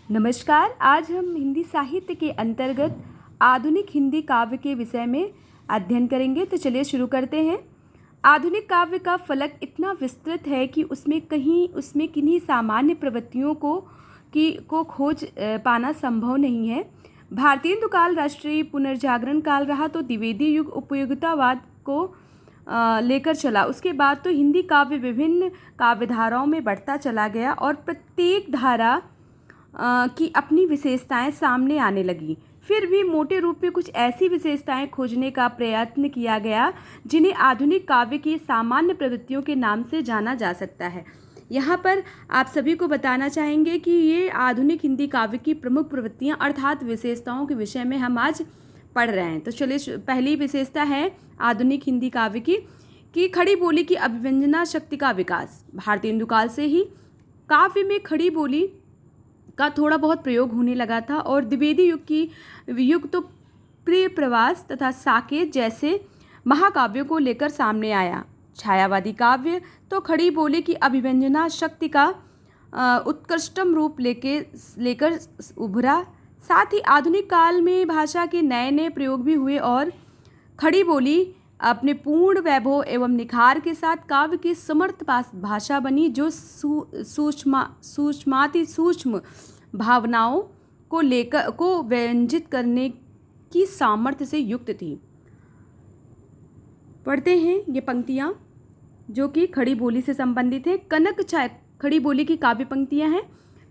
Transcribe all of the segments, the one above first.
नमस्कार। आज हम हिंदी साहित्य के अंतर्गत आधुनिक हिंदी काव्य के विषय में अध्ययन करेंगे। तो चलिए शुरू करते हैं। आधुनिक काव्य का फलक इतना विस्तृत है कि उसमें किन्हीं सामान्य प्रवृत्तियों को खोज पाना संभव नहीं है। भारतीय काल राष्ट्रीय पुनर्जागरण काल रहा तो द्विवेदी युग उपयोगितावाद को लेकर चला। उसके बाद तो हिंदी काव्य विभिन्न काव्यधाराओं में बढ़ता चला गया और प्रत्येक धारा की अपनी विशेषताएं सामने आने लगी। फिर भी मोटे रूप में कुछ ऐसी विशेषताएं खोजने का प्रयत्न किया गया जिन्हें आधुनिक काव्य की सामान्य प्रवृत्तियों के नाम से जाना जा सकता है। यहाँ पर आप सभी को बताना चाहेंगे कि ये आधुनिक हिंदी काव्य की प्रमुख प्रवृत्तियाँ अर्थात विशेषताओं के विषय में हम आज पढ़ रहे हैं। तो चलिए, पहली विशेषता है आधुनिक हिंदी काव्य की खड़ी बोली की अभिव्यंजना शक्ति का विकास। भारतीय काल से ही काव्य में खड़ी बोली का थोड़ा बहुत प्रयोग होने लगा था और द्विवेदी युग तो प्रिय प्रवास तथा साकेत जैसे महाकाव्यों को लेकर सामने आया। छायावादी काव्य तो खड़ी बोली की अभिव्यंजना शक्ति का उत्कृष्टतम रूप लेकर उभरा। साथ ही आधुनिक काल में भाषा के नए नए प्रयोग भी हुए और खड़ी बोली अपने पूर्ण वैभव एवं निखार के साथ काव्य की समर्थ भाषा बनी, जो सूक्ष्म भावनाओं को व्यंजित करने की सामर्थ्य से युक्त थी। पढ़ते हैं ये पंक्तियाँ जो कि खड़ी बोली से संबंधित है। खड़ी बोली की काव्य पंक्तियाँ हैं।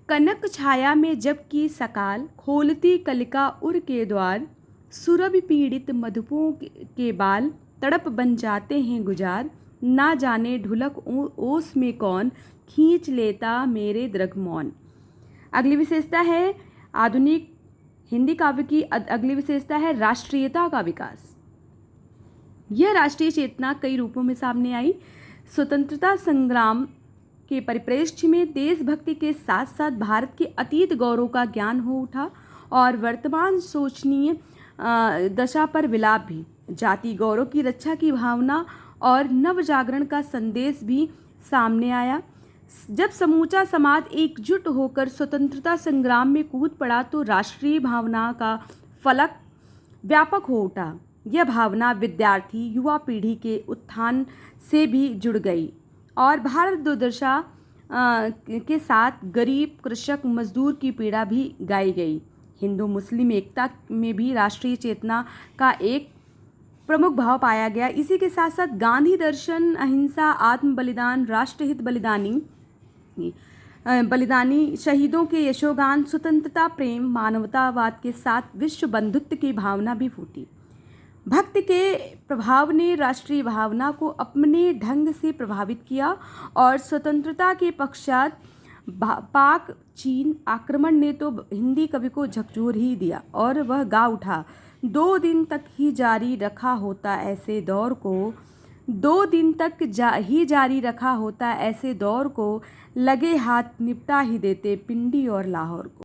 कनक छाया में जब की सकाल, खोलती कलिका उर के द्वार, सुरभि पीड़ित मधुपों के बाल, तड़प बन जाते हैं गुजार, ना जाने ढुलक ओस में कौन, खींच लेता मेरे दृघ मौन। अगली विशेषता है आधुनिक हिंदी काव्य की अगली विशेषता है राष्ट्रीयता का विकास। यह राष्ट्रीय चेतना कई रूपों में सामने आई। स्वतंत्रता संग्राम के परिप्रेक्ष्य में देशभक्ति के साथ साथ भारत के अतीत गौरव का ज्ञान हो उठा और वर्तमान शोचनीय दशा पर विलाप भी। जाति गौरव की रक्षा की भावना और नव जागरण का संदेश भी सामने आया। जब समूचा समाज एकजुट होकर स्वतंत्रता संग्राम में कूद पड़ा तो राष्ट्रीय भावना का फलक व्यापक हो उठा। यह भावना विद्यार्थी युवा पीढ़ी के उत्थान से भी जुड़ गई और भारत दुर्दशा के साथ गरीब कृषक मजदूर की पीड़ा भी गाई गई। हिंदू मुस्लिम एकता में भी राष्ट्रीय चेतना का एक प्रमुख भाव पाया गया। इसी के साथ साथ गांधी दर्शन, अहिंसा, आत्म बलिदान, राष्ट्रहित बलिदानी शहीदों के यशोगान, स्वतंत्रता प्रेम, मानवतावाद के साथ विश्व बंधुत्व की भावना भी फूटी। भक्त के प्रभाव ने राष्ट्रीय भावना को अपने ढंग से प्रभावित किया और स्वतंत्रता के पश्चात पाक चीन आक्रमण ने तो हिंदी कवि को झकझोर ही दिया और वह गा उठा, 2 दिन तक ही जारी रखा होता ऐसे दौर को, 2 दिन तक ही जारी रखा होता ऐसे दौर को, लगे हाथ निपटा ही देते पिंडी और लाहौर को।